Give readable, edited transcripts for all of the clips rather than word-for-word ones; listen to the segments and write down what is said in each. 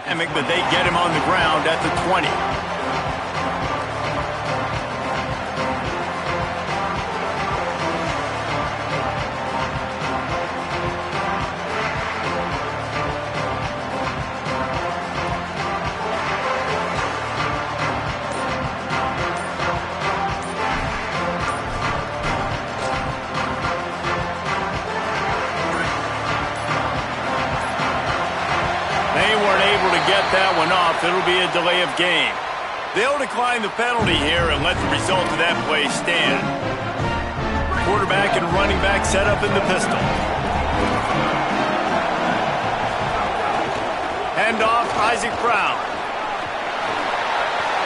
But they get him on the ground at the 20. That one off. It'll be a delay of game. They'll decline the penalty here and let the result of that play stand. Quarterback and running back set up in the pistol. Hand off, Isaac Brown.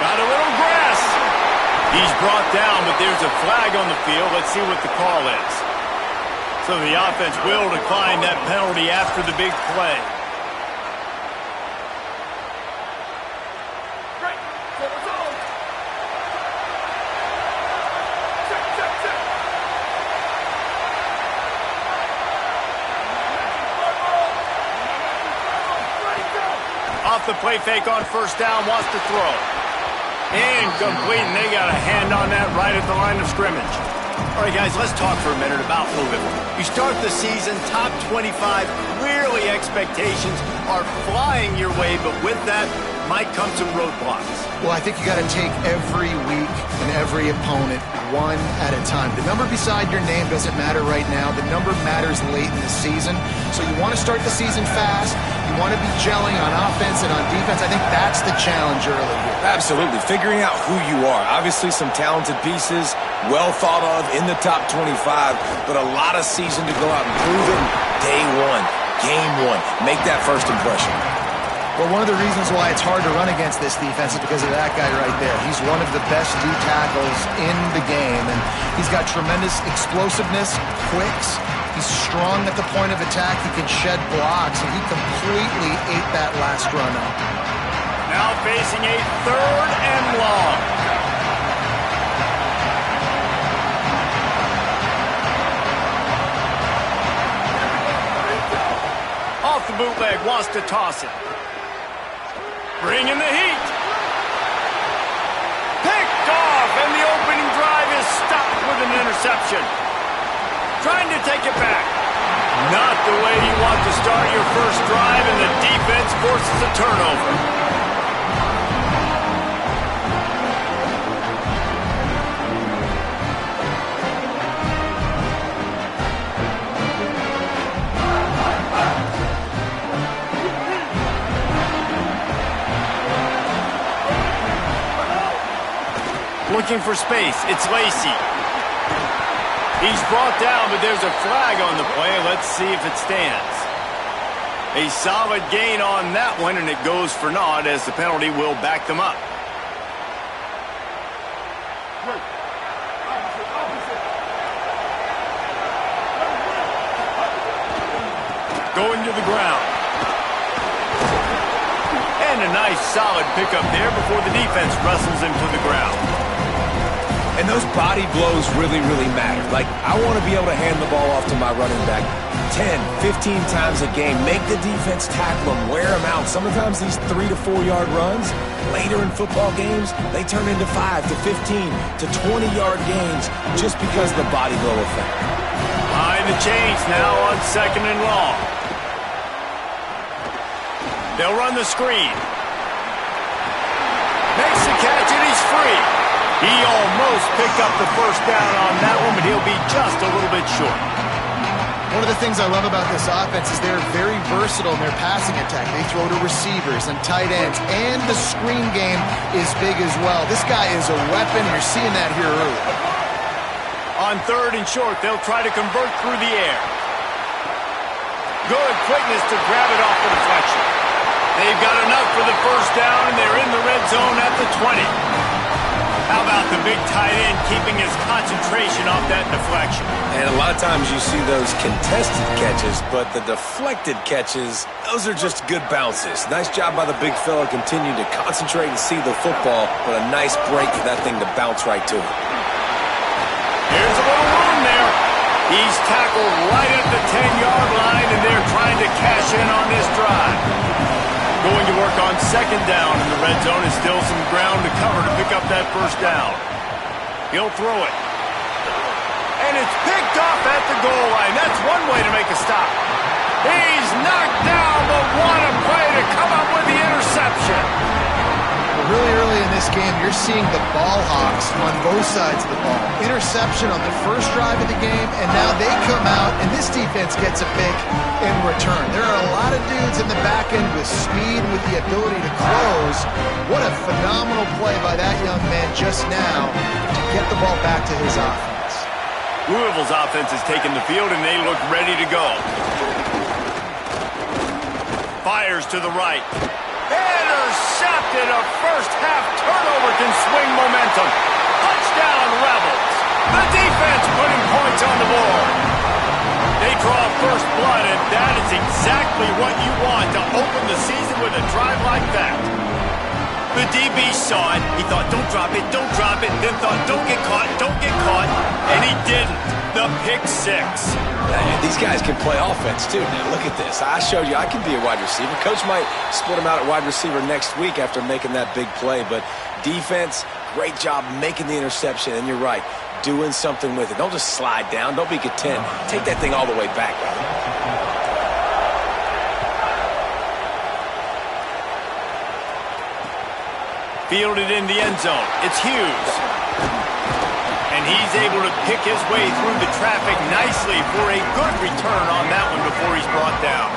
Got a little grass. He's brought down, but there's a flag on the field. Let's see what the call is. So the offense will decline that penalty after the big play. Off the play fake on first down, wants to throw. Incomplete, and they got a hand on that right at the line of scrimmage. All right, guys, let's talk for a minute about Louisville. You start the season, top 25, clearly expectations are flying your way, but with that might come some roadblocks. Well, I think you got to take every week and every opponent one at a time. The number beside your name doesn't matter right now. The number matters late in the season. So you want to start the season fast. You want to be gelling on offense and on defense. I think that's the challenge early here. Absolutely. Figuring out who you are. Obviously some talented pieces, well thought of in the top 25, but a lot of season to go out and prove it. Day one, game one. Make that first impression. Well, one of the reasons why it's hard to run against this defense is because of that guy right there. He's one of the best D tackles in the game, and he's got tremendous explosiveness, quicks. He's strong at the point of attack. He can shed blocks, and he completely ate that last run up. Now facing a 3rd and long. Off the bootleg, wants to toss it. Bringing the heat. Picked off, and the opening drive is stopped with an interception. Trying to take it back. Not the way you want to start your first drive, and the defense forces a turnover. Looking for space. It's Lacey. He's brought down, but there's a flag on the play. Let's see if it stands. A solid gain on that one, and it goes for naught as the penalty will back them up. Going to the ground. And a nice solid pickup there before the defense wrestles him to the ground. And those body blows really, really matter. Like, I want to be able to hand the ball off to my running back 10, 15 times a game. Make the defense tackle them, wear them out. Sometimes these 3 to 4 yard runs, later in football games, they turn into 5 to 15 to 20 yard gains just because of the body blow effect. Behind the chains now on 2nd and long. They'll run the screen. Makes the catch, and he's free. He almost picked up the first down on that one, but he'll be just a little bit short. One of the things I love about this offense is they're very versatile in their passing attack. They throw to receivers and tight ends, and the screen game is big as well. This guy is a weapon. You're seeing that here early. On 3rd and short, they'll try to convert through the air. Good quickness to grab it off the deflection. They've got enough for the first down, and they're in the red zone at the 20. How about the big tight end keeping his concentration off that deflection? And a lot of times you see those contested catches, but the deflected catches, those are just good bounces. Nice job by the big fella continuing to concentrate and see the football, but a nice break for that thing to bounce right to it. Here's a little room there. He's tackled right at the 10-yard line, and they're trying to cash in on this drive. Going to work on on second down in the red zone. Is still some ground to cover to pick up that first down. He'll throw it. And it's picked off at the goal line. That's one way to make a stop. He's knocked down, but what a play to come up with the interception. Really early in this game, you're seeing the ball hawks on both sides of the ball. Interception on the first drive of the game, and now they come out, and this defense gets a pick in return. There are a lot of dudes in the back end with speed and with the ability to close. What a phenomenal play by that young man just now to get the ball back to his offense. Louisville's offense has taken the field, and they look ready to go. Fires to the right. Intercepted. A first-half turnover can swing momentum. Touchdown, Rebels. The defense putting points on the board. They draw first blood, and that is exactly what you want to open the season with a drive like that. The DB saw it. He thought, don't drop it, then thought, don't get caught, and he didn't. The pick six. These guys can play offense, too. Now, look at this. I showed you I can be a wide receiver. Coach might split him out at wide receiver next week after making that big play, but defense, great job making the interception, and you're right, doing something with it. Don't just slide down. Don't be content. Take that thing all the way back, brother. Fielded in the end zone. It's Hughes. And he's able to pick his way through the traffic nicely for a good return on that one before he's brought down.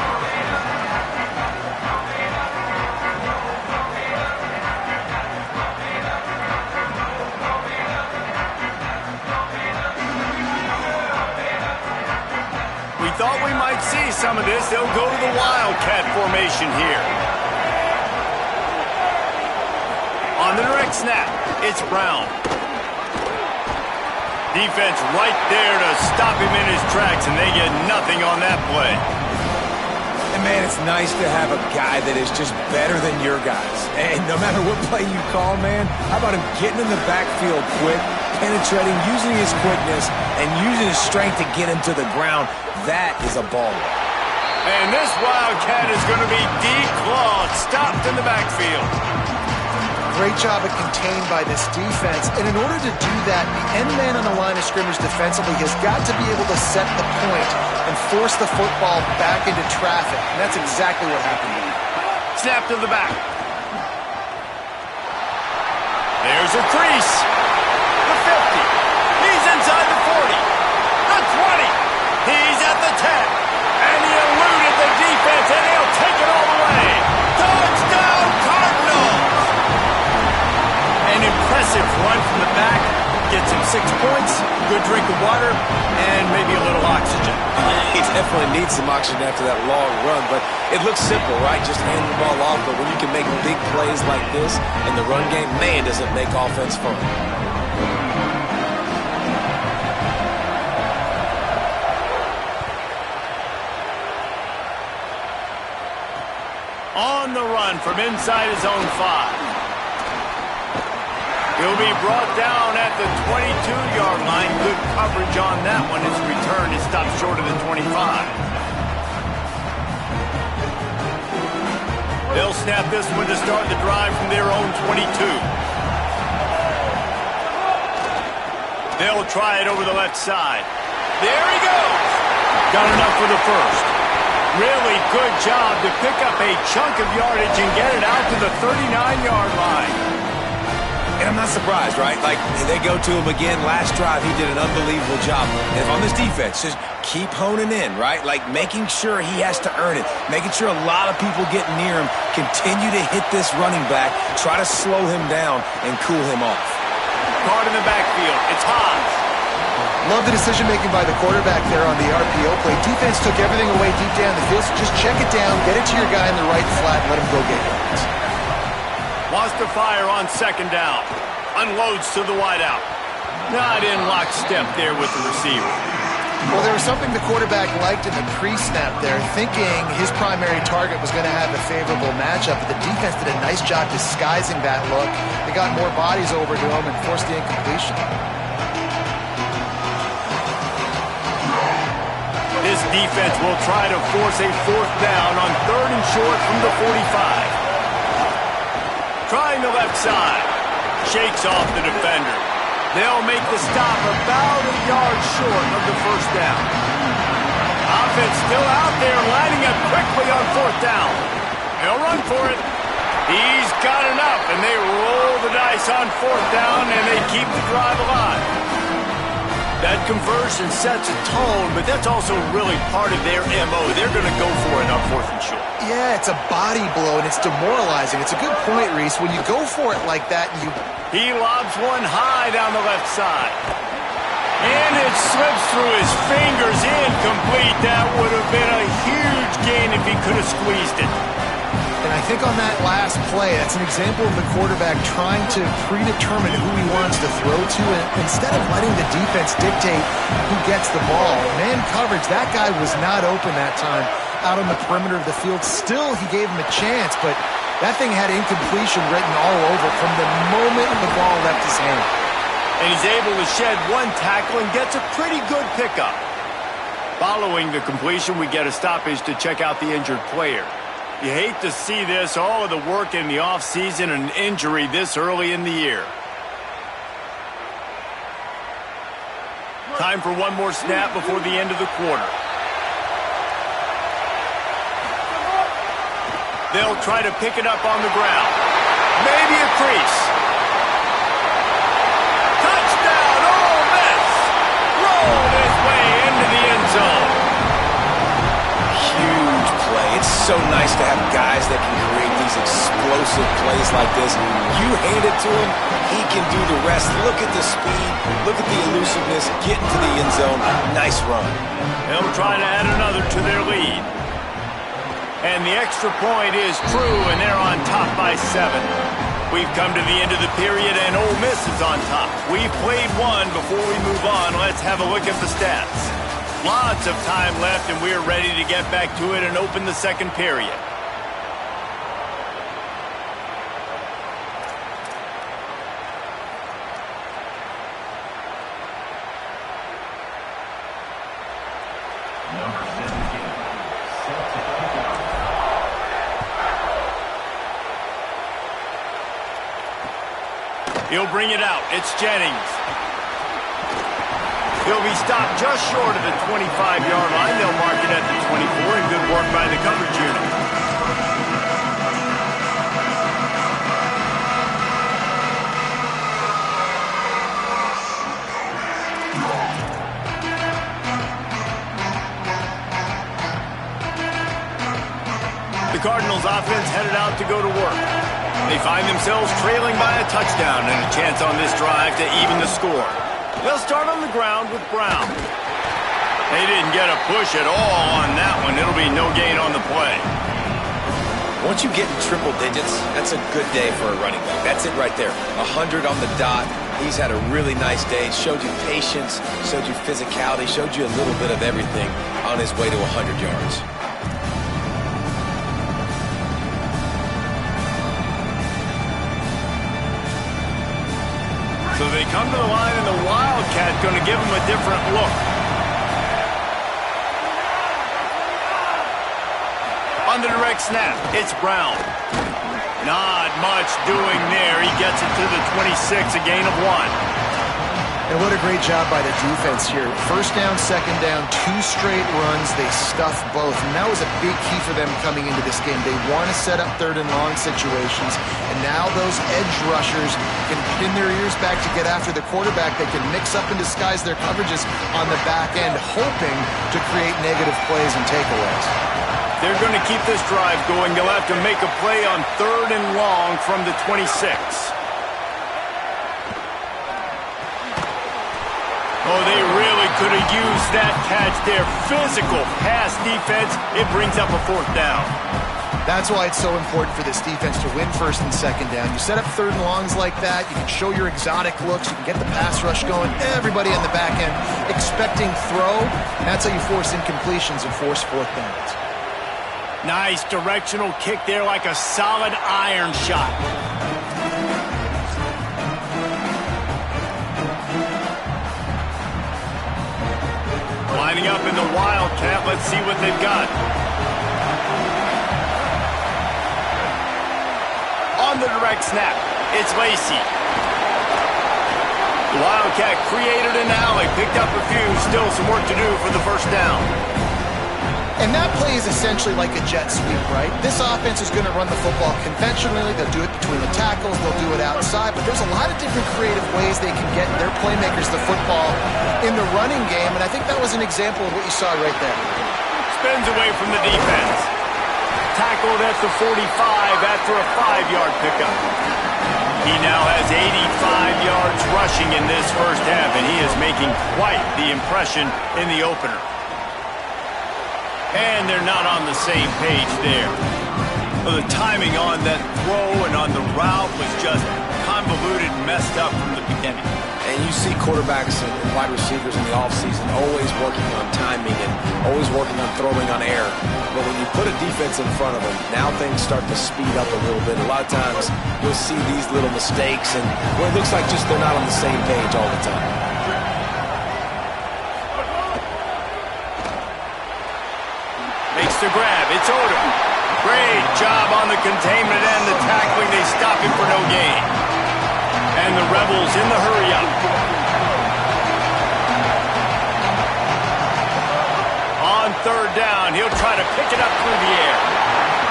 We thought we might see some of this. They'll go to the Wildcat formation here. On the direct snap, it's Brown. Defense right there to stop him in his tracks, and they get nothing on that play. And, man, it's nice to have a guy that is just better than your guys. And no matter what play you call, man, how about him getting in the backfield quick, penetrating, using his quickness, and using his strength to get him to the ground. That is a ball. And this Wildcat is going to be declawed, stopped in the backfield. Great job of contained by this defense. And in order to do that, the end man on the line of scrimmage defensively has got to be able to set the point and force the football back into traffic. And that's exactly what happened here. Snap to the back. There's a crease. The 50. He's inside the 40. The 20. He's at the 10. And he eluded the defense, and he'll take it all the way. Touchdown, Cardinals! An impressive run from the back. Gets him 6 points, good drink of water, and maybe a little oxygen. He definitely needs some oxygen after that long run, but it looks simple, right? Just hand the ball off, but when you can make big plays like this in the run game, man, does it make offense fun. On the run from inside his own 5. He'll be brought down at the 22-yard line. Good coverage on that one. His return is stopped short of the 25. They'll snap this one to start the drive from their own 22. They'll try it over the left side. There he goes. Got enough for the first. Really good job to pick up a chunk of yardage and get it out to the 39-yard line. And I'm not surprised, right? Like, they go to him again. Last drive, he did an unbelievable job. And if on this defense, just keep honing in, right? Like, making sure he has to earn it. Making sure a lot of people get near him. Continue to hit this running back. Try to slow him down and cool him off. Guard in the backfield. It's Haas. Love the decision-making by the quarterback there on the RPO play. Defense took everything away deep down the field, so just check it down, get it to your guy in the right flat, and let him go get yards. Wants to fire on second down. Unloads to the wideout. Not in lockstep there with the receiver. Well, there was something the quarterback liked in the pre-snap there, thinking his primary target was going to have a favorable matchup, but the defense did a nice job disguising that look. They got more bodies over to him and forced the incompletion. This defense will try to force a fourth down on 3rd and short from the 45. trying the left side. Shakes off the defender. They'll make the stop about a yard short of the first down. Offense still out there, lining up quickly on fourth down. They'll run for it. He's got enough, and they roll the dice on fourth down, and they keep the drive alive. That conversion sets a tone, but that's also really part of their MO. They're going to go for it on fourth and short. Yeah, it's a body blow, and it's demoralizing. It's a good point, Reese. When you go for it like that, He lobs one high down the left side. And it slips through his fingers, incomplete. That would have been a huge gain if he could have squeezed it. And I think on that last play, that's an example of the quarterback trying to predetermine who he wants to throw to, and instead of letting the defense dictate who gets the ball. Man coverage, that guy was not open that time out on the perimeter of the field. Still, he gave him a chance, but that thing had incompletion written all over from the moment the ball left his hand. And he's able to shed one tackle and gets a pretty good pickup. Following the completion, we get a stoppage to check out the injured player. You hate to see this, all of the work in the offseason and injury this early in the year. Time for one more snap before the end of the quarter. They'll try to pick it up on the ground. Maybe a crease. Touchdown, Ole Miss! Rolled his way into the end zone. Huge play. It's so nice to have guys that can create these explosive plays like this. You hand it to him, he can do the rest. Look at the speed. Look at the elusiveness. Get into the end zone. Nice run. They'll try to add another to their lead. And the extra point is true, and they're on top by 7. We've come to the end of the period, and Ole Miss is on top. We've played one. Before we move on, let's have a look at the stats. Lots of time left, and we're ready to get back to it and open the second period. He'll bring it out. It's Jennings. He'll be stopped just short of the 25-yard line. They'll mark it at the 24, and good work by the coverage unit. The Cardinals offense headed out to go to work. They find themselves trailing by a touchdown and a chance on this drive to even the score. They'll start on the ground with Brown. They didn't get a push at all on that one. It'll be no gain on the play. Once you get in triple digits, that's a good day for a running back. That's it right there. 100 on the dot. He's had a really nice day. Showed you patience, showed you physicality, showed you a little bit of everything on his way to 100 yards. So they come to the line, and the Wildcat going to give them a different look. On the direct snap, it's Brown. Not much doing there. He gets it to the 26, a gain of 1. And what a great job by the defense here. First down, second down, 2 straight runs. They stuffed both. And that was a big key for them coming into this game. They want to set up third and long situations. And now those edge rushers can pin their ears back to get after the quarterback. They can mix up and disguise their coverages on the back end, hoping to create negative plays and takeaways. They're going to keep this drive going. They'll have to make a play on third and long from the 26. Oh, they really could have used that catch there. Physical pass defense. It brings up a fourth down. That's why it's so important for this defense to win first and second down. You set up third and longs like that. You can show your exotic looks. You can get the pass rush going. Everybody on the back end expecting throw. That's how you force incompletions and force fourth downs. Nice directional kick there, like a solid iron shot. Lining up in the Wildcat. Let's see what they've got. On on the direct snap. It's Lacy. The Wildcat created an alley, picked up a few, still some work to do for the first down. And that play is essentially like a jet sweep, right? This offense is going to run the football conventionally. They'll do it between the tackles. They'll do it outside. But there's a lot of different creative ways they can get their playmakers the football in the running game. And I think that was an example of what you saw right there. Spins away from the defense. Tackled at the 45 after a 5-yard pickup. He now has 85 yards rushing in this first half, and he is making quite the impression in the opener. And they're not on the same page there. Well, the timing on that throw and on the route was just convoluted and messed up from the beginning. And you see quarterbacks and wide receivers in the offseason always working on timing and always working on throwing on air. But when you put a defense in front of them, now things start to speed up a little bit. A lot of times you'll see these little mistakes and where it looks like just they're not on the same page all the time. Makes the grab. It's Odom. Great job on the containment and the tackling. They stop him for no gain. And the Rebels in the hurry-up. On third down, he'll try to pick it up through the air.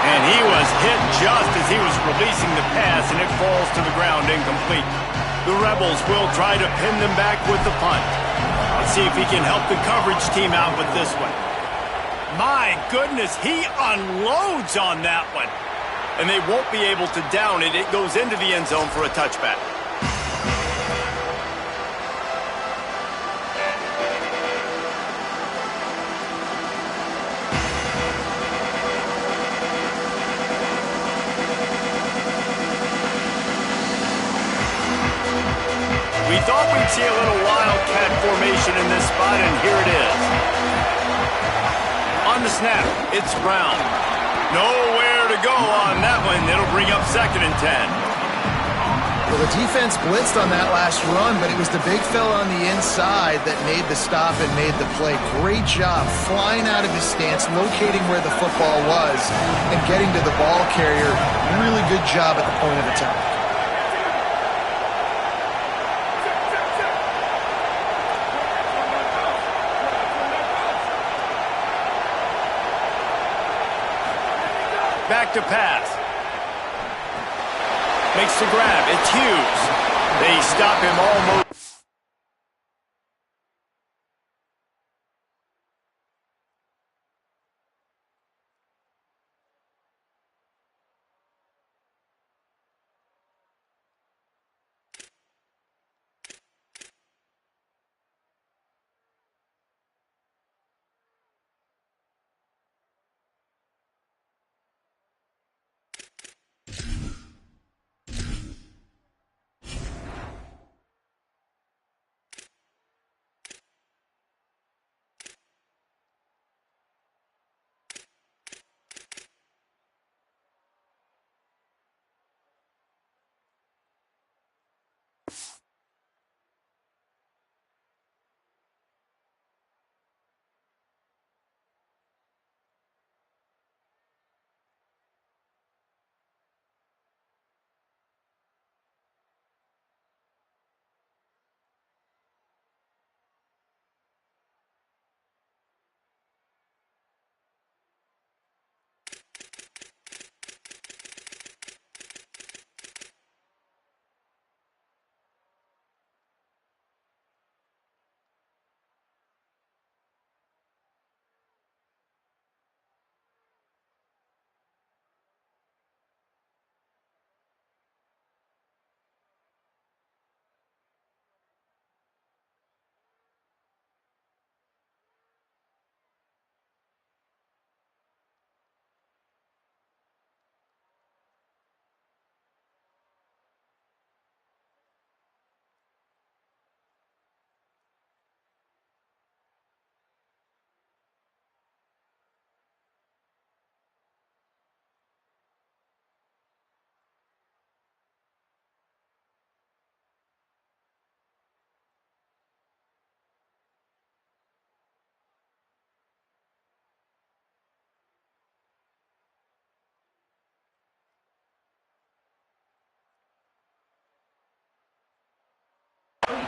And he was hit just as he was releasing the pass, and it falls to the ground incomplete. The Rebels will try to pin them back with the punt. Let's see if he can help the coverage team out with this one. My goodness, he unloads on that one. And they won't be able to down it. It goes into the end zone for a touchback. We thought we'd see a little Wildcat formation in this spot, and here it is. On the snap, it's Brown. Nowhere to go on that one. It'll bring up 2nd and 10. Well, the defense blitzed on that last run, but it was the big fella on the inside that made the stop and made the play. Great job flying out of his stance, locating where the football was, and getting to the ball carrier. Really good job at the point of attack. Back to pass. Makes the grab. It's Hughes. They stop him almost.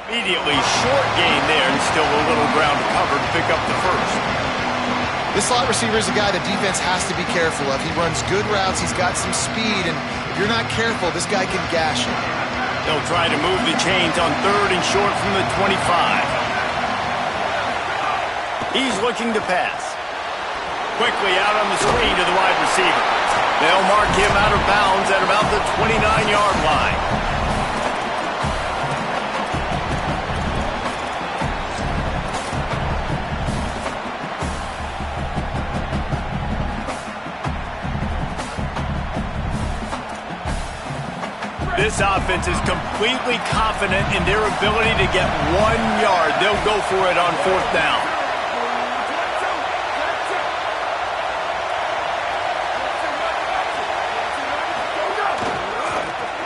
Immediately short gain there, and still a little ground to cover to pick up the first. This slot receiver is a guy the defense has to be careful of. He runs good routes, he's got some speed, and if you're not careful, this guy can gash you. They'll try to move the chains on 3rd and short from the 25. He's looking to pass. Quickly out on the screen to the wide receiver. They'll mark him out of bounds at about the 29-yard line. This offense is completely confident in their ability to get 1 yard. They'll go for it on 4th down.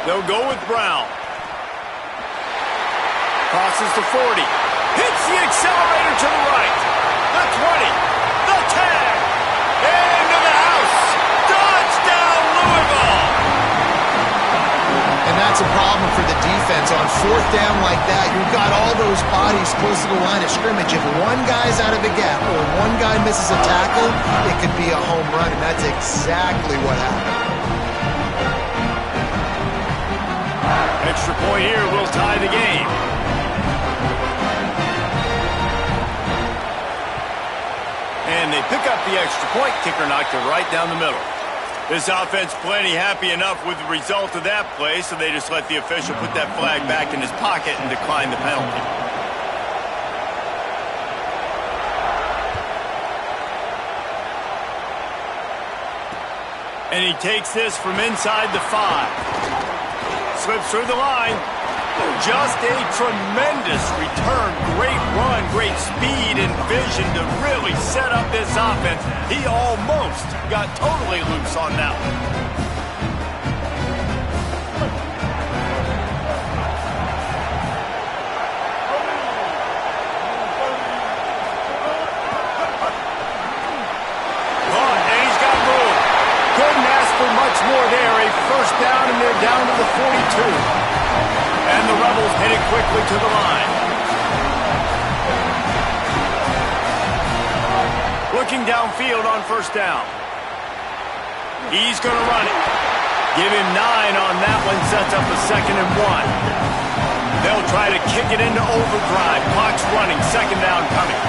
They'll go with Brown. Crosses the 40. Hits the accelerator to the right. The 20. The 10. Into the house. Touchdown, Louisville. And that's a problem for the defense. On 4th down like that, you've got all those bodies close to the line of scrimmage. If one guy's out of the gap or one guy misses a tackle, it could be a home run, and that's exactly what happened. Extra point here will tie the game. And they pick up the extra point. Kicker knocked it right down the middle. This offense plenty happy enough with the result of that play, so they just let the official put that flag back in his pocket and decline the penalty. And he takes this from inside the 5. Slips through the line. Just a tremendous return. Great run, great speed and vision to really set up this offense. He almost got totally loose on that one. Much more there, a first down, and they're down to the 42. And the Rebels headed quickly to the line. Looking downfield on 1st down. He's going to run it. Give him 9 on that one, sets up a 2nd and 1. They'll try to kick it into overdrive. Clock's running, 2nd down coming.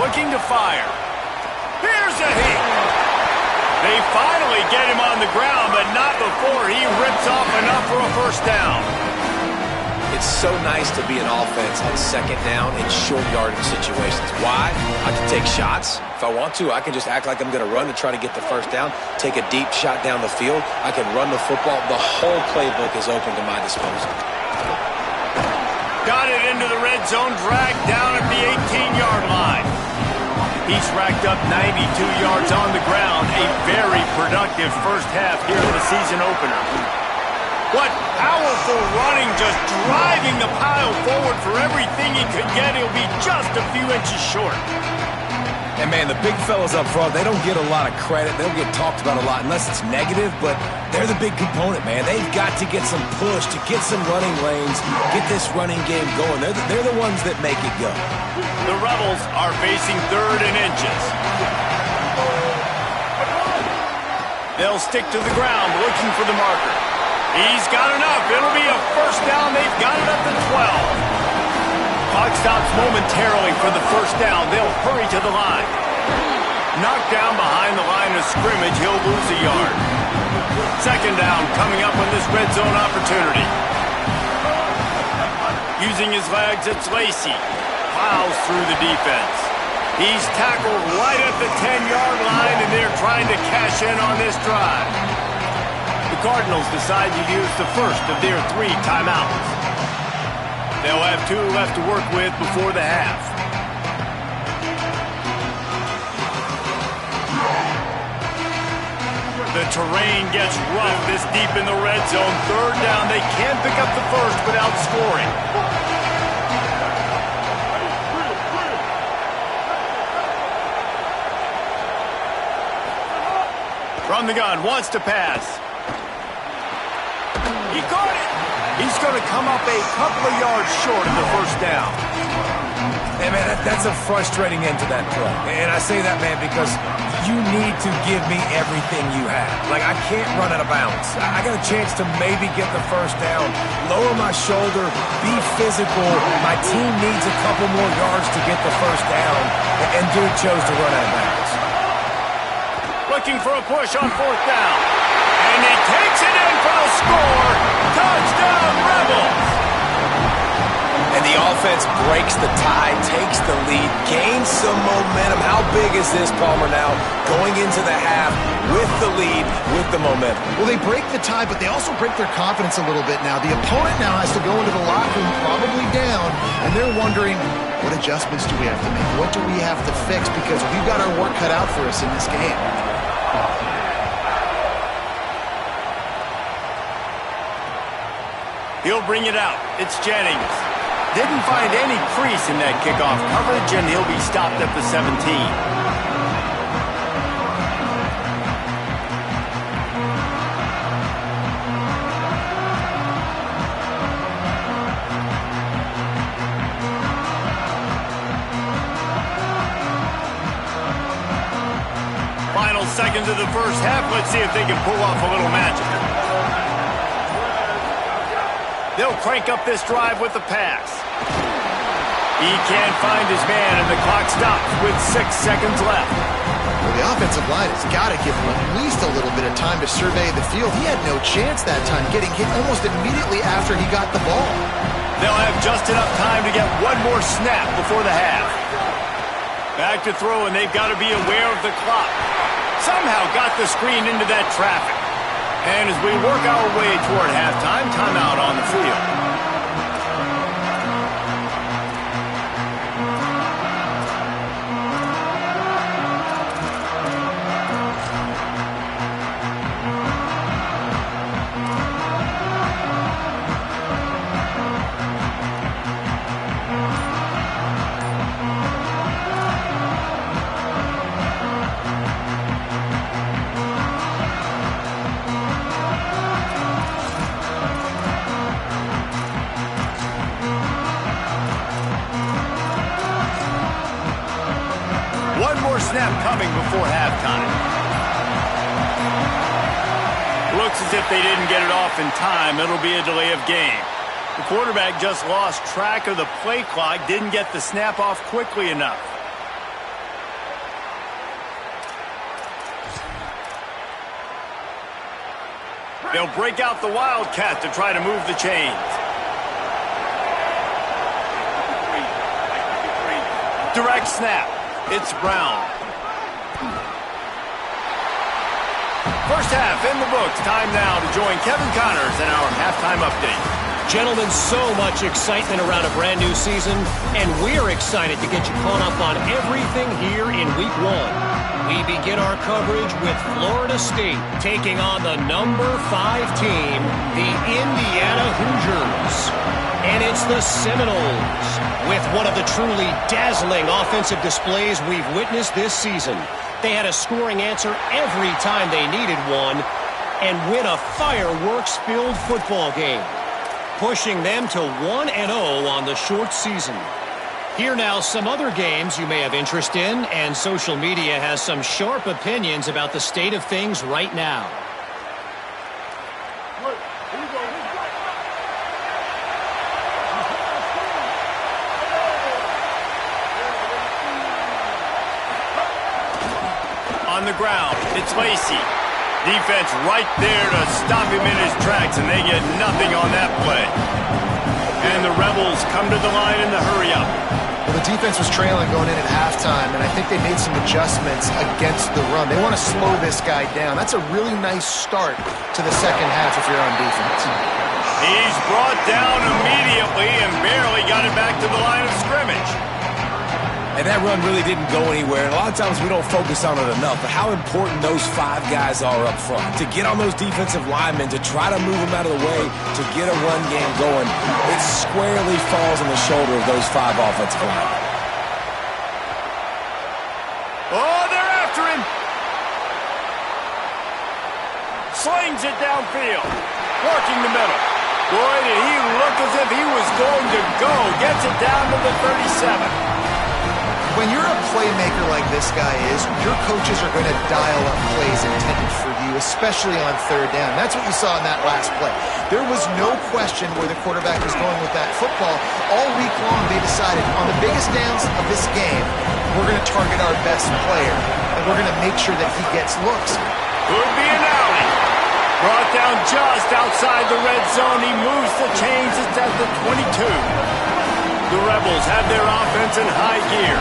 Looking to fire. Here's a hit. They finally get him on the ground, but not before he rips off enough for a first down. It's so nice to be an offense on 2nd down in short yardage situations. Why? I can take shots. If I want to, I can just act like I'm going to run to try to get the first down, take a deep shot down the field. I can run the football. The whole playbook is open to my disposal. Got it into the red zone, dragged down at the 18-yard line. He's racked up 92 yards on the ground. A very productive first half here in the season opener. What powerful running, just driving the pile forward for everything he could get. He'll be just a few inches short. And, man, the big fellas up front, they don't get a lot of credit. They don't get talked about a lot unless it's negative, but they're the big component, man. They've got to get some push, to get some running lanes, get this running game going. They're the ones that make it go. The Rebels are facing 3rd and inches. They'll stick to the ground, looking for the marker. He's got enough. It'll be a first down. They've got it up to 12. Clock stops momentarily for the first down. They'll hurry to the line. Knocked down behind the line of scrimmage. He'll lose a yard. 2nd down coming up on this red zone opportunity. Using his legs, it's Lacy. Plows through the defense. He's tackled right at the 10-yard line, and they're trying to cash in on this drive. The Cardinals decide to use the first of their 3 timeouts. They'll have 2 left to work with before the half. The terrain gets rough this deep in the red zone. 3rd down. They can pick up the first without scoring. From the gun, wants to pass. He caught it. He's going to come up a couple of yards short of the first down. Hey, man, that's a frustrating end to that play. And I say that, man, because you need to give me everything you have. Like, I can't run out of bounds. I got a chance to maybe get the first down, lower my shoulder, be physical. My team needs a couple more yards to get the first down, and dude chose to run out of bounds. Looking for a push on fourth down. And he takes it in for the score. Touchdown, Rebels! And the offense breaks the tie, takes the lead, gains some momentum. How big is this, Palmer, now going into the half with the lead, with the momentum? Well, they break the tie, but they also break their confidence a little bit now. The opponent now has to go into the locker room probably down, and they're wondering, what adjustments do we have to make? What do we have to fix? Because we've got our work cut out for us in this game. He'll bring it out. It's Jennings. Didn't find any crease in that kickoff coverage, and he'll be stopped at the 17. Final seconds of the first half. Let's see if they can pull off a little magic. They'll crank up this drive with the pass. He can't find his man, and the clock stops with 6 seconds left. Well, the offensive line has got to give him at least a little bit of time to survey the field. He had no chance that time, getting hit almost immediately after he got the ball. They'll have just enough time to get one more snap before the half. Back to throw, and they've got to be aware of the clock. Somehow got the screen into that traffic. And as we work our way toward halftime, timeout on the field. Snap coming before halftime. Looks as if they didn't get it off in time. It'll be a delay of game. The quarterback just lost track of the play clock, didn't get the snap off quickly enough. They'll break out the Wildcat to try to move the chains. Direct snap. It's Brown. First half in the books. Time now to join Kevin Connors in our halftime update. Gentlemen, so much excitement around a brand new season, and we're excited to get you caught up on everything here in Week 1. We begin our coverage with Florida State taking on the number 5 team, the Indiana Hoosiers. And it's the Seminoles with one of the truly dazzling offensive displays we've witnessed this season. They had a scoring answer every time they needed one and win a fireworks-filled football game, pushing them to 1-0 on the short season. Here now some other games you may have interest in, and social media has some sharp opinions about the state of things right now. On the ground, it's Lacey. Defense right there to stop him in his tracks, and they get nothing on that play. And the Rebels come to the line in the hurry-up. Well, the defense was trailing going in at halftime, and I think they made some adjustments against the run. They want to slow this guy down. That's a really nice start to the second half if you're on defense. He's brought down immediately and barely got it back to the line of scrimmage. And that run really didn't go anywhere. And a lot of times we don't focus on it enough, but how important those 5 guys are up front. To get on those defensive linemen, to try to move them out of the way, to get a run game going, it squarely falls on the shoulder of those 5 offensive linemen. Oh, they're after him. Slings it downfield. Working the middle. Boy, did he look as if he was going to go. Gets it down to the 37. When you're a playmaker like this guy is, your coaches are going to dial up plays intended for you, especially on third down. That's what you saw in that last play. There was no question where the quarterback was going with that football. All week long, they decided on the biggest downs of this game, we're going to target our best player, and we're going to make sure that he gets looks. Could be an alley. Brought down just outside the red zone. He moves the chains. It's at the 22. The Rebels have their offense in high gear.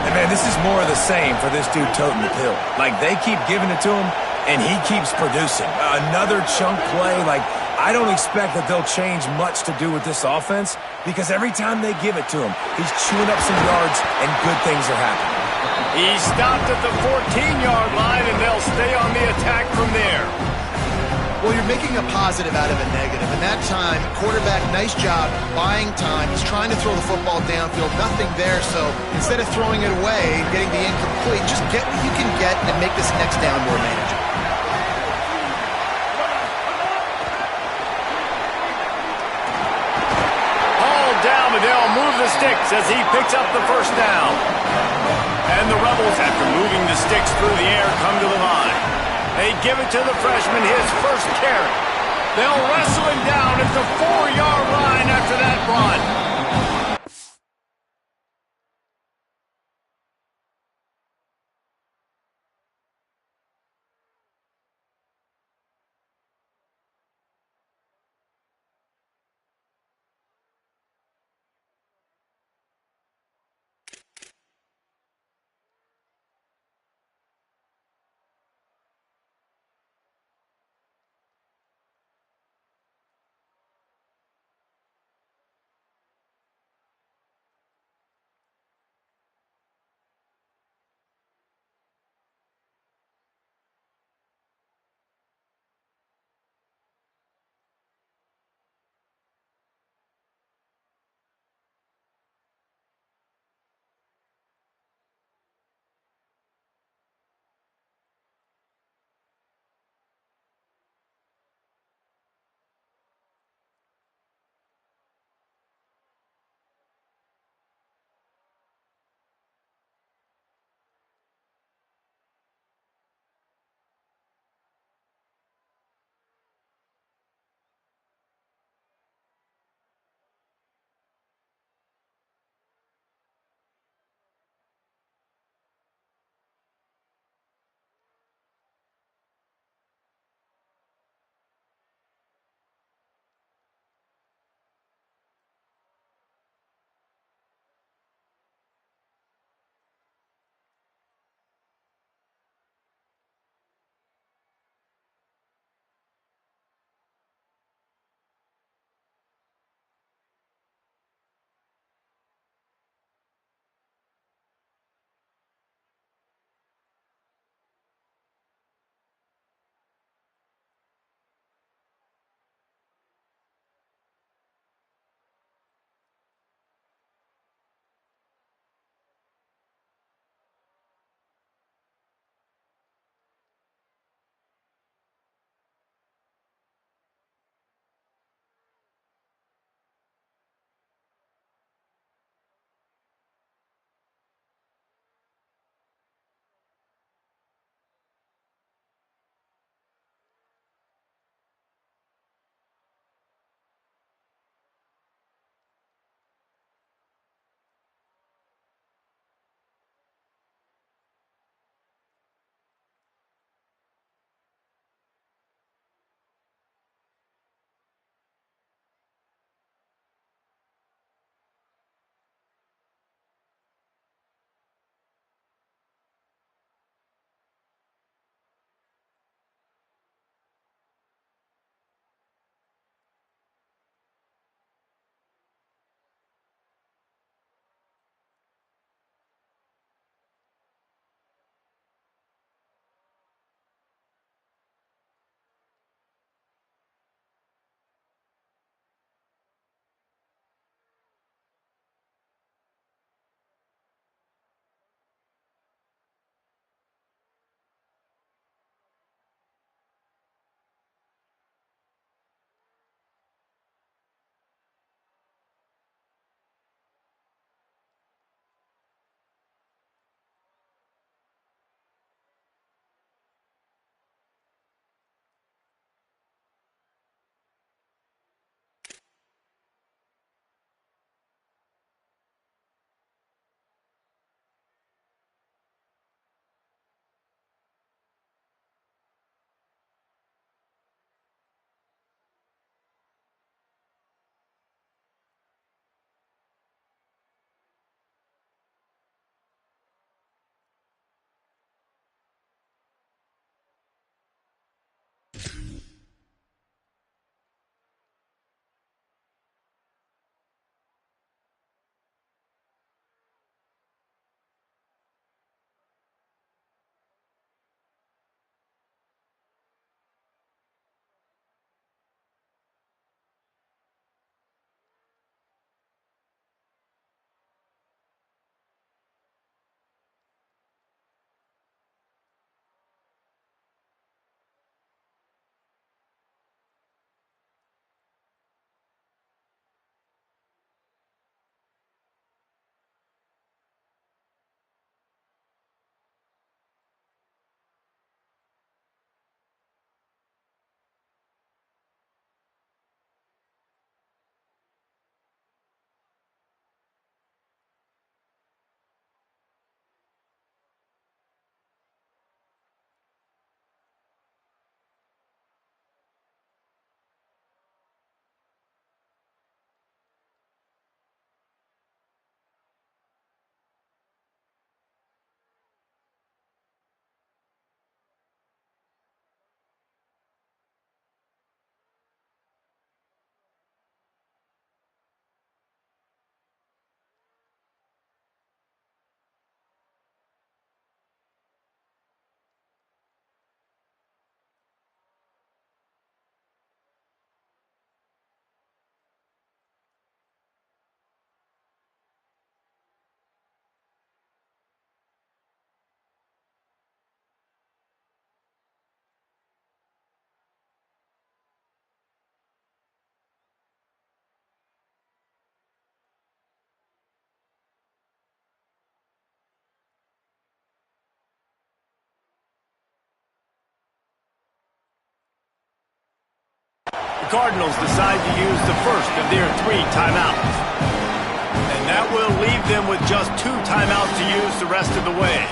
And, man, this is more of the same for this dude toting the pill. Like, they keep giving it to him, and he keeps producing. Another chunk play. Like, I don't expect that they'll change much to do with this offense because every time they give it to him, he's chewing up some yards, and good things are happening. He stopped at the 14-yard line, and they'll stay on the attack from there. Well, you're making a positive out of a negative. And that time, quarterback, nice job, buying time. He's trying to throw the football downfield. Nothing there, so instead of throwing it away, getting the incomplete, just get what you can get and make this next down more manageable. Ball down, but they'll move the sticks as he picks up the first down. And the Rebels, after moving the sticks through the air, come to the line. They give it to the freshman, his first carry. They'll wrestle him down at the 4-yard line after that run. Cardinals decide to use the first of their 3 timeouts. And that will leave them with just 2 timeouts to use the rest of the way.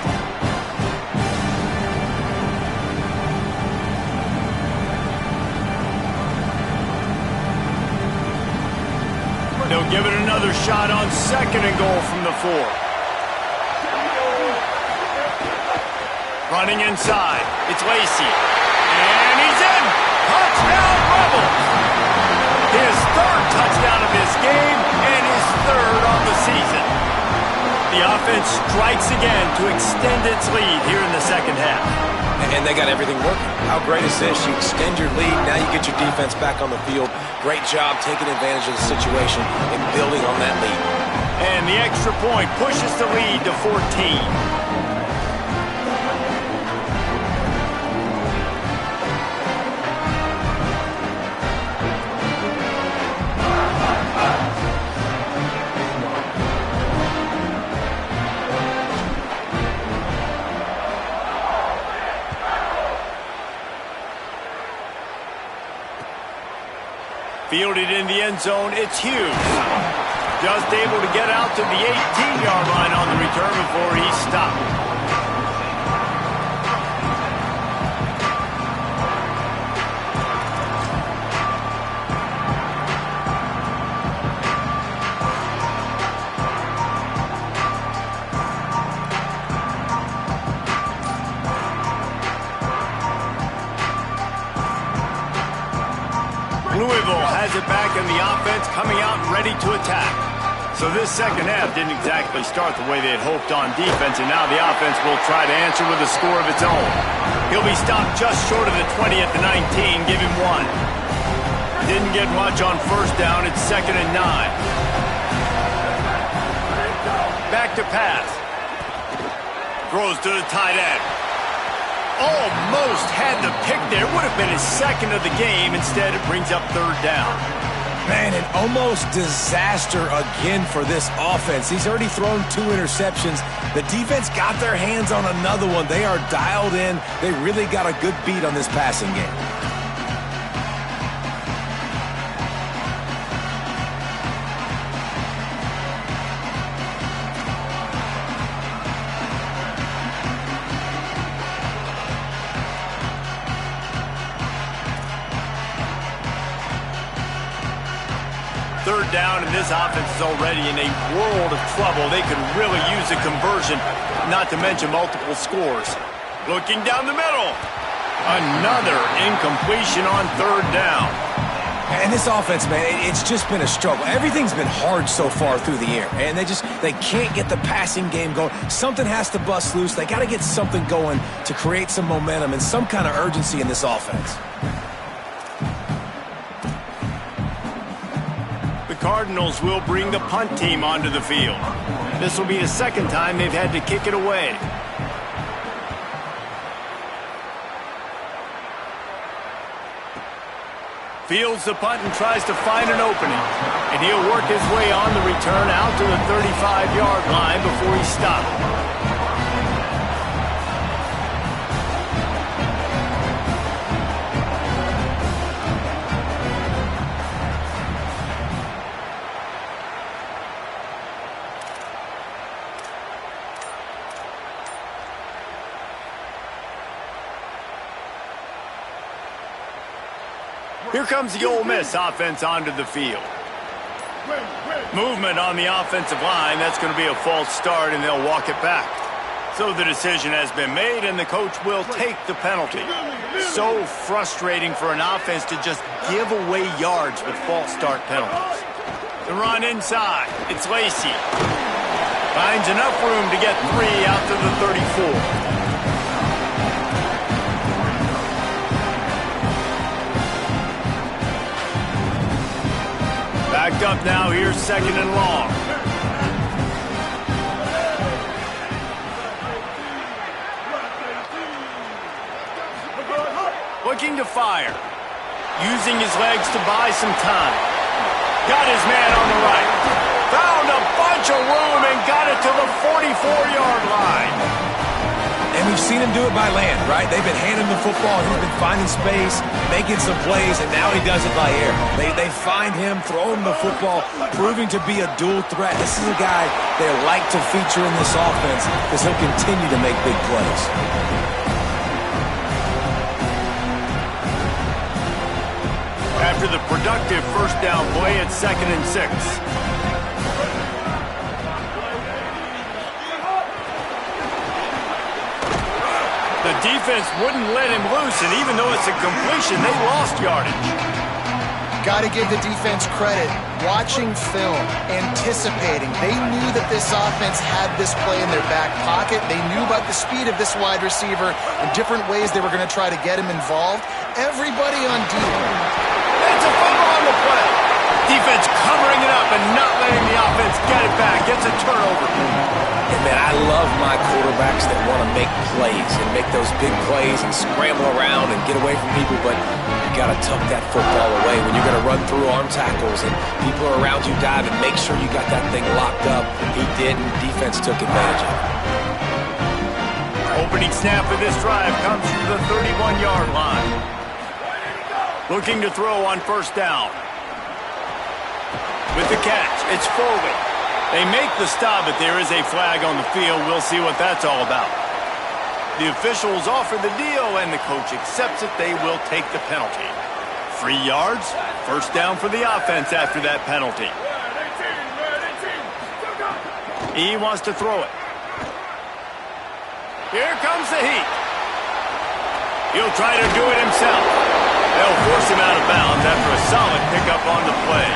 They'll give it another shot on 2nd and goal from the 4. Running inside, it's Lacy. And he's in! Touchdown Rebels! His 3rd touchdown of this game and his 3rd on the season. The offense strikes again to extend its lead here in the second half. And they got everything working. How great is this? You extend your lead, now you get your defense back on the field. Great job taking advantage of the situation and building on that lead. And the extra point pushes the lead to 14. Fielded in the end zone, it's Hughes. Just able to get out to the 18-yard line on the return before he's stopped. Louisville has it back in the offense, coming out ready to attack. So this second half didn't exactly start the way they had hoped on defense, and now the offense will try to answer with a score of its own. He'll be stopped just short of the 20 at the 19, give him 1. Didn't get much on first down, it's 2nd and 9. Back to pass. Throws to the tight end. Almost had the pick there. Would have been his 2nd of the game. Instead, it brings up 3rd down. Man, an almost disaster again for this offense. He's already thrown 2 interceptions. The defense got their hands on another one. They are dialed in. They really got a good beat on this passing game. Third down, and this offense is already in a world of trouble. They could really use a conversion, not to mention multiple scores. Looking down the middle. Another incompletion on 3rd down. And this offense, man, it's just been a struggle. Everything's been hard so far through the air, and they can't get the passing game going. Something has to bust loose. They got to get something going to create some momentum and some kind of urgency in this offense. Cardinals will bring the punt team onto the field. This will be the 2nd time they've had to kick it away. Fields the punt and tries to find an opening. And he'll work his way on the return out to the 35-yard line before he's stopped. Here comes the Ole Miss offense onto the field. Movement on the offensive line. That's going to be a false start, and they'll walk it back. So the decision has been made, and the coach will take the penalty. So frustrating for an offense to just give away yards with false start penalties. The run inside. It's Lacy. Finds enough room to get 3 out to the 34. Backed up now, here's 2nd and long. Looking to fire. Using his legs to buy some time. Got his man on the right. Found a bunch of room and got it to the 44-yard line. And we've seen him do it by land, right? They've been handing the football, he's been finding space, making some plays, and now he does it by air. They find him, throw him the football, proving to be a dual threat. This is a guy they like to feature in this offense because he'll continue to make big plays. After the productive first down play, it's 2nd and 6. The defense wouldn't let him loose, and even though it's a completion, they lost yardage. Got to give the defense credit. Watching film, anticipating. They knew that this offense had this play in their back pocket. They knew about the speed of this wide receiver and different ways they were going to try to get him involved. Everybody on defense. It's a fumble on the play. Defense covering it up and not letting the offense get it back. Gets a turnover. And man, I love my quarterbacks that want to make plays and make those big plays and scramble around and get away from people, but you got to tuck that football away when you're going to run through arm tackles and people are around you diving. Make sure you got that thing locked up. He did, and defense took advantage of it. Opening snap of this drive comes from the 31-yard line. Looking to throw on first down. With the catch, it's Foley. They make the stop, but there is a flag on the field. We'll see what that's all about. The officials offer the deal, and the coach accepts it. They will take the penalty. 3 yards, first down for the offense after that penalty. He wants to throw it. Here comes the heat. He'll try to do it himself. They'll force him out of bounds after a solid pickup on the play.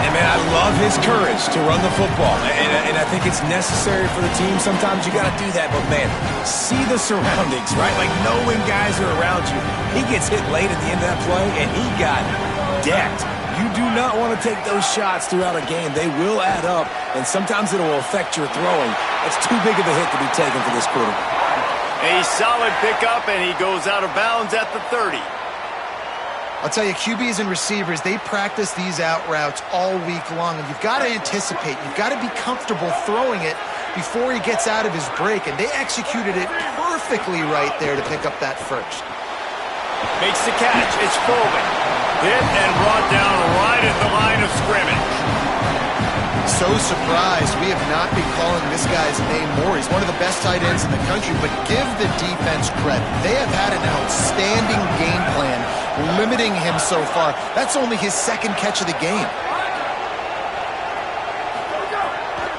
And, man, I love his courage to run the football, and I think it's necessary for the team. Sometimes you got to do that, but, man, see the surroundings, right? Like, know when guys are around you. He gets hit late at the end of that play, and he got decked. You do not want to take those shots throughout a game. They will add up, and sometimes it will affect your throwing. That's too big of a hit to be taken for this quarterback. A solid pickup, and he goes out of bounds at the 30. I'll tell you, QBs and receivers, they practice these out routes all week long, and you've got to anticipate. You've got to be comfortable throwing it before he gets out of his break, and they executed it perfectly right there to pick up that first. Makes the catch. It's Foley. Hit and brought down right at the line of scrimmage. So surprised we have not been calling this guy's name more. He's one of the best tight ends in the country, but give the defense credit. They have had an outstanding game plan limiting him so far. That's only his 2nd catch of the game.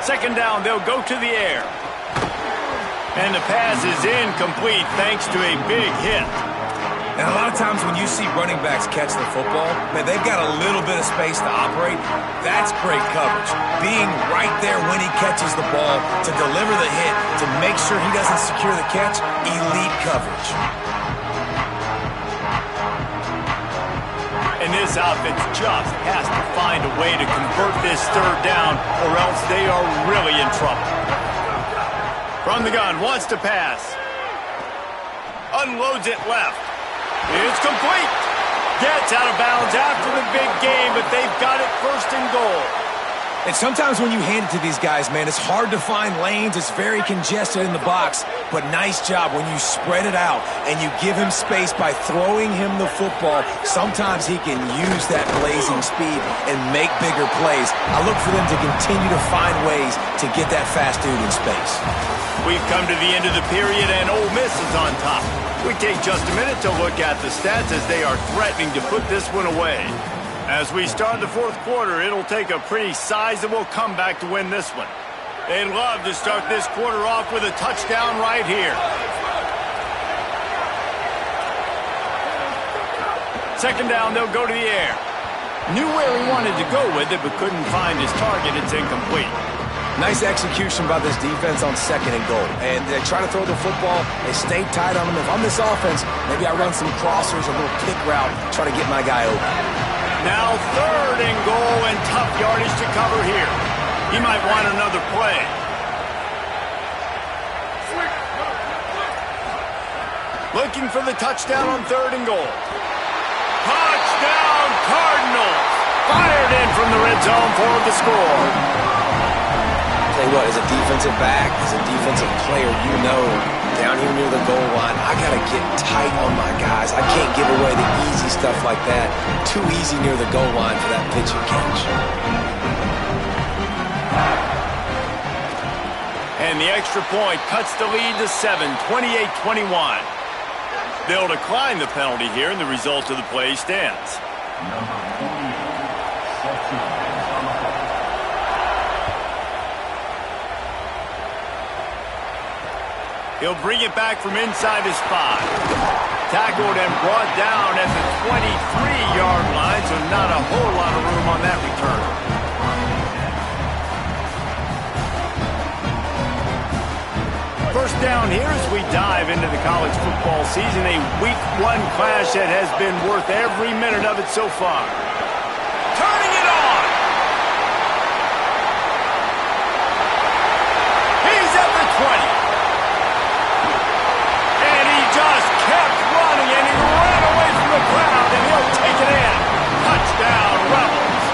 2nd down, they'll go to the air. And the pass is incomplete thanks to a big hit. And a lot of times when you see running backs catch the football, man, they've got a little bit of space to operate. That's great coverage. Being right there when he catches the ball to deliver the hit, to make sure he doesn't secure the catch, elite coverage. And this offense just has to find a way to convert this 3rd down, or else they are really in trouble. From the gun, wants to pass. Unloads it left. It's complete. Gets out of bounds after the big game, but they've got it 1st and goal. And sometimes when you hand it to these guys, man, it's hard to find lanes. It's very congested in the box. But nice job when you spread it out and you give him space by throwing him the football. Sometimes he can use that blazing speed and make bigger plays. I look for them to continue to find ways to get that fast dude in space. We've come to the end of the period, and Ole Miss is on top. We take just a minute to look at the stats as they are threatening to put this one away. As we start the 4th quarter, it'll take a pretty sizable comeback to win this one. They'd love to start this quarter off with a touchdown right here. 2nd down, they'll go to the air. Knew where he wanted to go with it, but couldn't find his target. It's incomplete. Nice execution by this defense on 2nd and goal. And they try to throw the football. They stay tight on him. If I'm this offense, maybe I run some crossers, a little kick route, try to get my guy open. Now 3rd and goal, and tough yardage to cover here. He might want another play. Looking for the touchdown on 3rd and goal. Touchdown Cardinals! Fired in from the red zone for the score. Tell you what, as a defensive back, as a defensive player, you know down here near the goal line, I got to get tight on my guys. I can't give away the easy stuff like that. Too easy near the goal line for that pitch and catch. And the extra point cuts the lead to 7, 28-21. They'll decline the penalty here, and the result of the play stands. He'll bring it back from inside his 5. Tackled and brought down at the 23-yard line, so not a whole lot of room on that return. First down here as we dive into the college football season, a Week 1 clash that has been worth every minute of it so far. Turning it on! He's at the 20. And he just kept running, and he ran away from the crowd, and he'll take it in. Touchdown, Rebels.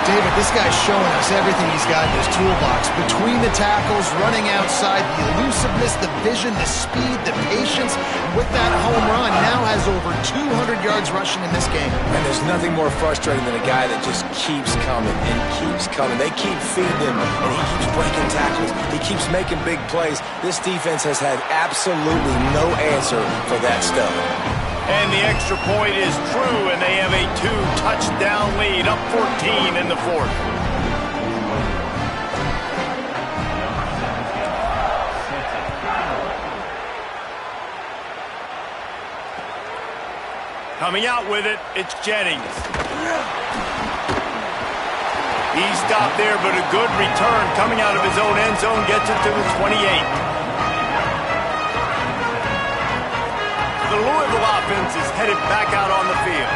David, this guy's showing us everything he's got in his toolbox. Between the tackles, running outside, the elusiveness, the vision, the speed, the patience. With that home run, now has over 200 yards rushing in this game. And there's nothing more frustrating than a guy that just keeps coming and keeps coming. They keep feeding him, and he keeps breaking tackles. He keeps making big plays. This defense has had absolutely no answer for that stuff. And the extra point is true, and they have a 2-touchdown lead, up 14 in the 4th. Coming out with it, it's Jennings. He stopped there, but a good return coming out of his own end zone gets it to the 28. The Louisville offense is headed back out on the field.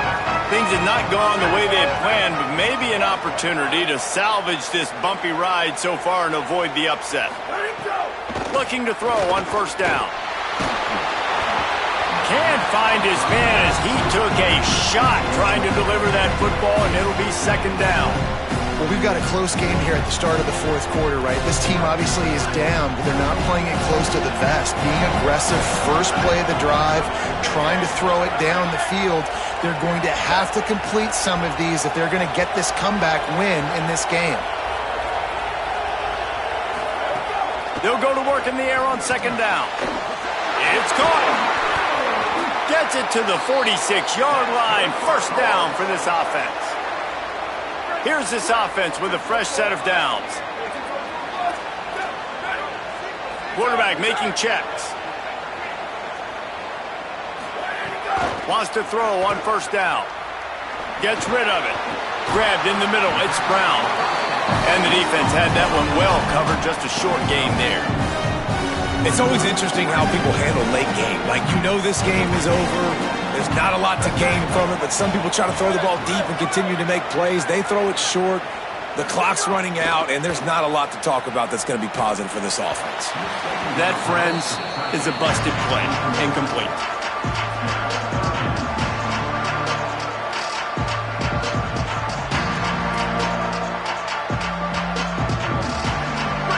Things have not gone the way they had planned, but maybe an opportunity to salvage this bumpy ride so far and avoid the upset. Looking to throw on first down. Can't find his man as he took a shot trying to deliver that football, and it'll be second down. Well, we've got a close game here at the start of the 4th quarter, right? This team obviously is down, but they're not playing it close to the vest. Being aggressive, first play of the drive, trying to throw it down the field. They're going to have to complete some of these if they're going to get this comeback win in this game. They'll go to work in the air on second down. It's caught. Gets it to the 46-yard line. First down for this offense. Here's this offense with a fresh set of downs. Quarterback making checks. Wants to throw on first down. Gets rid of it. Grabbed in the middle. It's Brown. And the defense had that one well covered. Just a short gain there. It's always interesting how people handle late game. Like, you know this game is over. There's not a lot to gain from it, but some people try to throw the ball deep and continue to make plays. They throw it short. The clock's running out, and there's not a lot to talk about that's going to be positive for this offense. That, friends, is a busted play. Incomplete.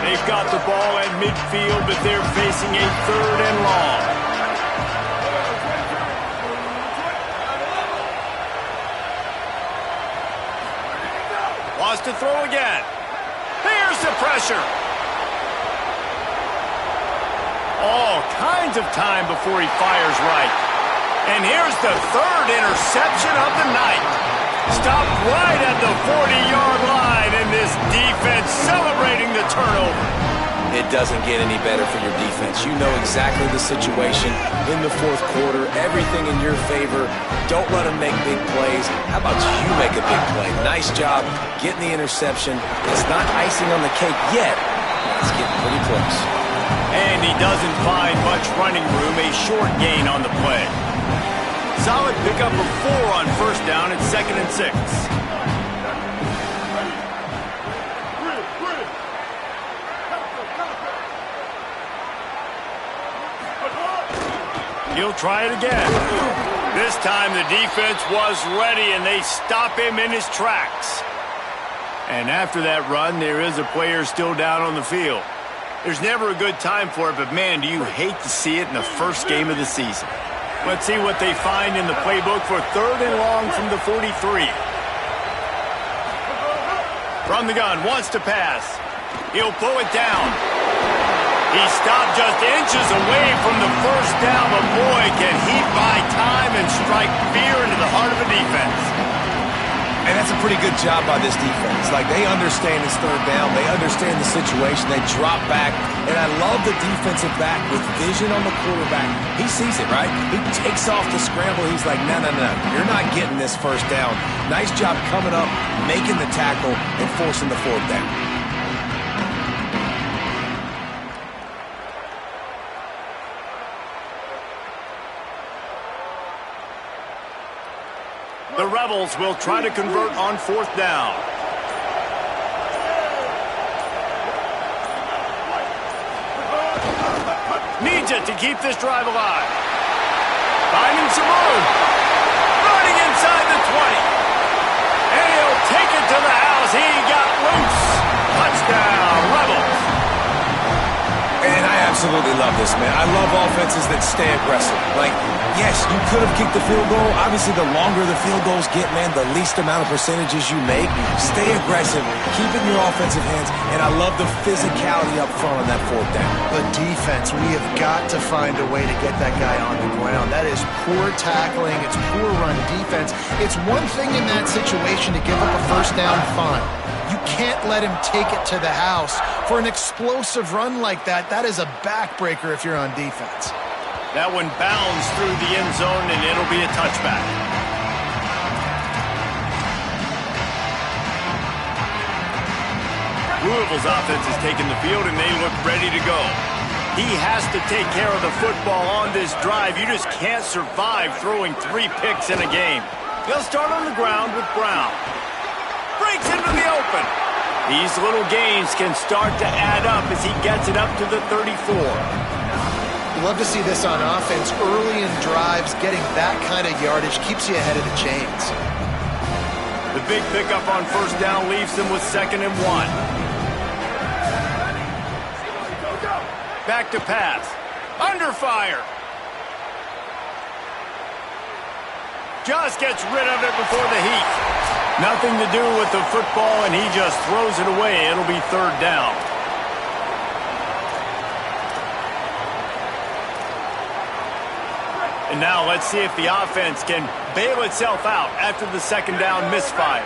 They've got the ball at midfield, but they're facing a 3rd and long. Wants to throw again. Here's the pressure. All kinds of time before he fires right. And here's the 3rd interception of the night. Stopped right at the 40-yard line, and this defense celebrating the turnover. It doesn't get any better for your defense. You know exactly the situation in the 4th quarter. Everything in your favor. Don't let them make big plays. How about you make a big play? Nice job getting the interception. It's not icing on the cake yet. It's getting pretty close. And he doesn't find much running room. A short gain on the play. Solid pickup of 4 on first down. It's 2nd and 6. He'll try it again. This time the defense was ready, and they stop him in his tracks. And after that run, there is a player still down on the field. There's never a good time for it, but man, do you hate to see it in the first game of the season. Let's see what they find in the playbook for 3rd and long from the 43. From the gun, wants to pass. He'll pull it down. He stopped just inches away from the first down, but boy, can he buy time and strike fear into the heart of a defense. And that's a pretty good job by this defense. Like, they understand it's 3rd down. They understand the situation. They drop back. And I love the defensive back with vision on the quarterback. He sees it, right? He takes off the scramble. He's like, no, you're not getting this first down. Nice job coming up, making the tackle, and forcing the 4th down. The Rebels will try to convert on 4th down. Needs it to keep this drive alive. Finding some room. Running inside the 20. And he'll take it to the house. He got loose. Touchdown, Rebels. And I absolutely love this, man. I love offenses that stay aggressive. Like, yes, you could have kicked the field goal. Obviously, the longer the field goals get, man, the least amount of percentages you make. Stay aggressive. Keep it in your offensive hands. And I love the physicality up front on that 4th down. But defense, we have got to find a way to get that guy on the ground. That is poor tackling. It's poor run defense. It's one thing in that situation to give up a first down, fine. You can't let him take it to the house. For an explosive run like that, that is a backbreaker if you're on defense. That one bounds through the end zone, and it'll be a touchback. Louisville's offense is taking the field, and they look ready to go. He has to take care of the football on this drive. You just can't survive throwing 3 picks in a game. He'll start on the ground with Brown. Breaks into the open. These little gains can start to add up as he gets it up to the 34. You love to see this on offense. Early in drives, getting that kind of yardage keeps you ahead of the chains. The big pickup on 1st down leaves them with 2nd and 1. Back to pass. Under fire. Just gets rid of it before the heat. Nothing to do with the football, and he just throws it away. It'll be 3rd down. And now let's see if the offense can bail itself out after the 2nd down misfire.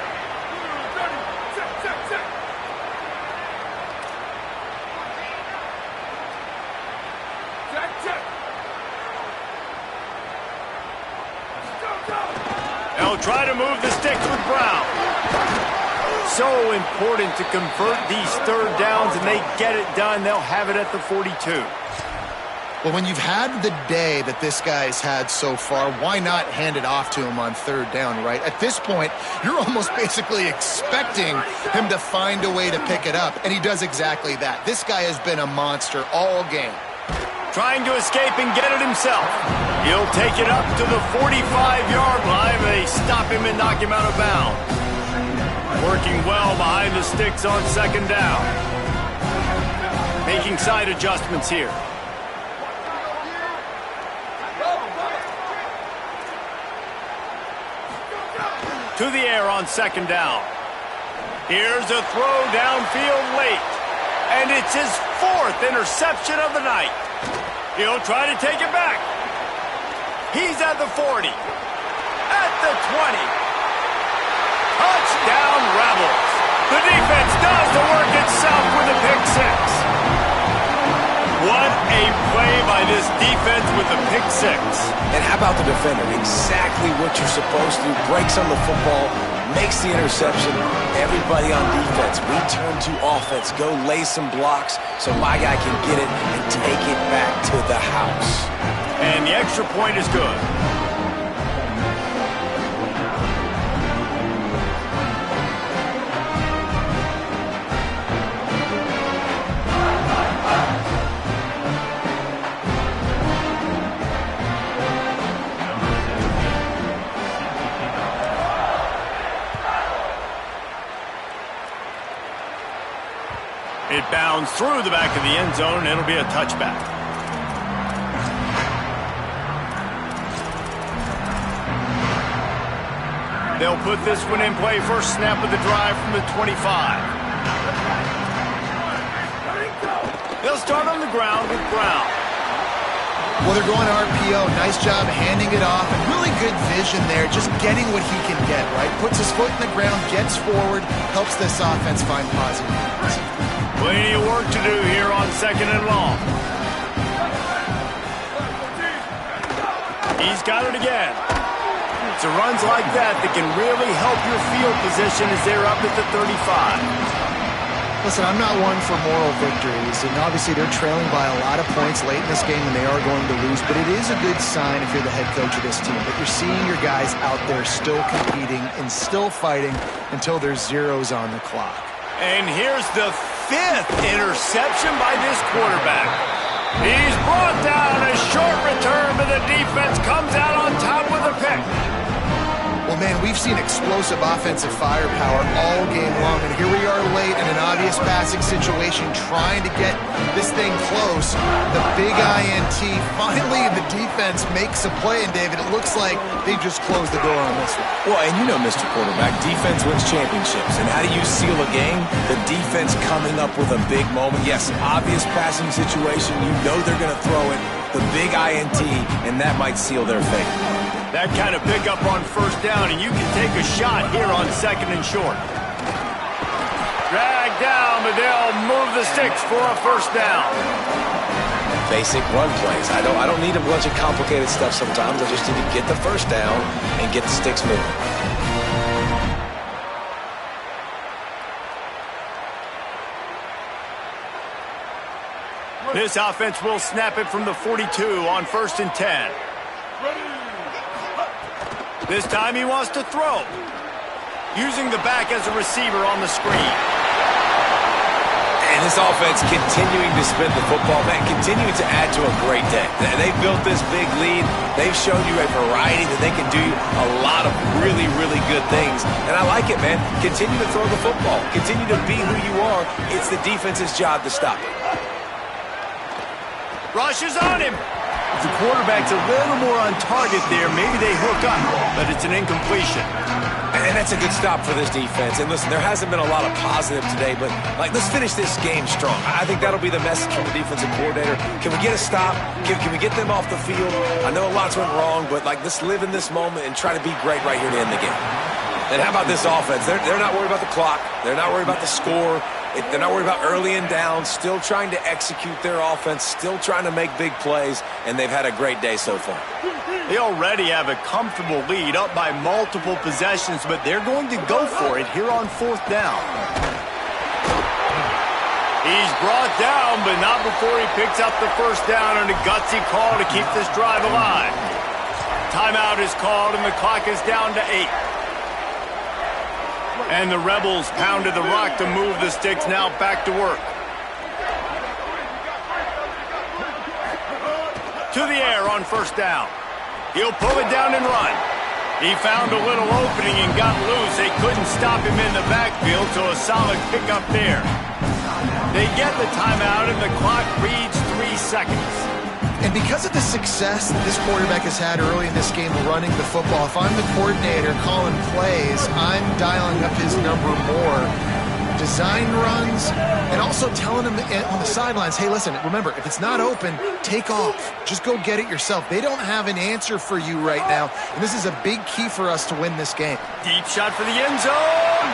They'll try to move the sticks with Brown. So important to convert these 3rd downs, and they get it done. They'll have it at the 42. Well, when you've had the day that this guy's had so far, why not hand it off to him on 3rd down, right? At this point, you're almost basically expecting him to find a way to pick it up, and he does exactly that. This guy has been a monster all game. Trying to escape and get it himself. He'll take it up to the 45-yard line. They stop him and knock him out of bounds. Working well behind the sticks on 2nd down. Making side adjustments here. To the air on 2nd down. Here's a throw downfield late. And it's his 4th interception of the night. He'll try to take it back. He's at the 40. At the 20. Touchdown, Rebels. The defense does the work itself with a pick 6. What a play by this defense with a pick 6. And how about the defender? Exactly what you're supposed to do. Breaks on the football, makes the interception. Everybody on defense, we turn to offense. Go lay some blocks so my guy can get it and take it back to the house. And the extra point is good. It bounds through the back of the end zone, and it'll be a touchback. They'll put this one in play. First snap of the drive from the 25. They'll start on the ground with Brown. Well, they're going RPO. Nice job handing it off. And really good vision there, just getting what he can get, right? Puts his foot in the ground, gets forward, helps this offense find positive points. Plenty of work to do here on 2nd and long. He's got it again. It's runs like that can really help your field position as they're up at the 35. Listen, I'm not one for moral victories, and obviously they're trailing by a lot of points late in this game and they are going to lose, but it is a good sign if you're the head coach of this team, that you're seeing your guys out there still competing and still fighting until there's zeros on the clock. And here's the 5th interception by this quarterback. He's brought down. A short return, but the defense comes out on top with a pick. Well, man, we've seen explosive offensive firepower all game long, and here we are late in an obvious passing situation trying to get this thing close. The big INT, finally the defense makes a play, and David, it looks like they just closed the door on this one. Well, and you know, Mr. Quarterback, defense wins championships. And how do you seal a game? The defense coming up with a big moment. Yes, obvious passing situation. You know they're going to throw it. The big INT, and that might seal their fate. That kind of pickup on first down, and you can take a shot here on 2nd and short. Drag down, but they'll move the sticks for a first down. Basic run plays. I don't need a bunch of complicated stuff sometimes. I just need to get the first down and get the sticks moving. This offense will snap it from the 42 on 1st and 10. This time he wants to throw. Using the back as a receiver on the screen. And this offense continuing to spin the football, man, continuing to add to a great day. They've built this big lead. They've shown you a variety that they can do a lot of really, really good things. And I like it, man. Continue to throw the football. Continue to be who you are. It's the defense's job to stop it. Rushes on him. If the quarterback's a little more on target there, maybe they hook up, but it's an incompletion. And that's a good stop for this defense. And listen, there hasn't been a lot of positive today, but let's finish this game strong. I think that'll be the message from the defensive coordinator. Can we get a stop? Can we get them off the field? I know a lot's went wrong, but let's live in this moment and try to be great right here to end the game. And how about this offense? They're not worried about the clock. They're not worried about the score. They're not worried about early and down, still trying to execute their offense, still trying to make big plays, and they've had a great day so far. They already have a comfortable lead up by multiple possessions, but they're going to go for it here on 4th down. He's brought down, but not before he picks up the first down on a gutsy call to keep this drive alive. Timeout is called, and the clock is down to 8. And the Rebels pounded the rock to move the sticks, now back to work. To the air on first down. He'll pull it down and run. He found a little opening and got loose. They couldn't stop him in the backfield, so a solid pickup there. They get the timeout, and the clock reads 3 seconds. And because of the success that this quarterback has had early in this game running the football, if I'm the coordinator calling plays, I'm dialing up his number more. Design runs, and also telling him on the sidelines, hey, listen, remember, if it's not open, take off. Just go get it yourself. They don't have an answer for you right now, and this is a big key for us to win this game. Deep shot for the end zone.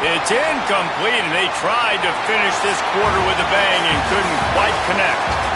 It's incomplete, and they tried to finish this quarter with a bang and couldn't quite connect.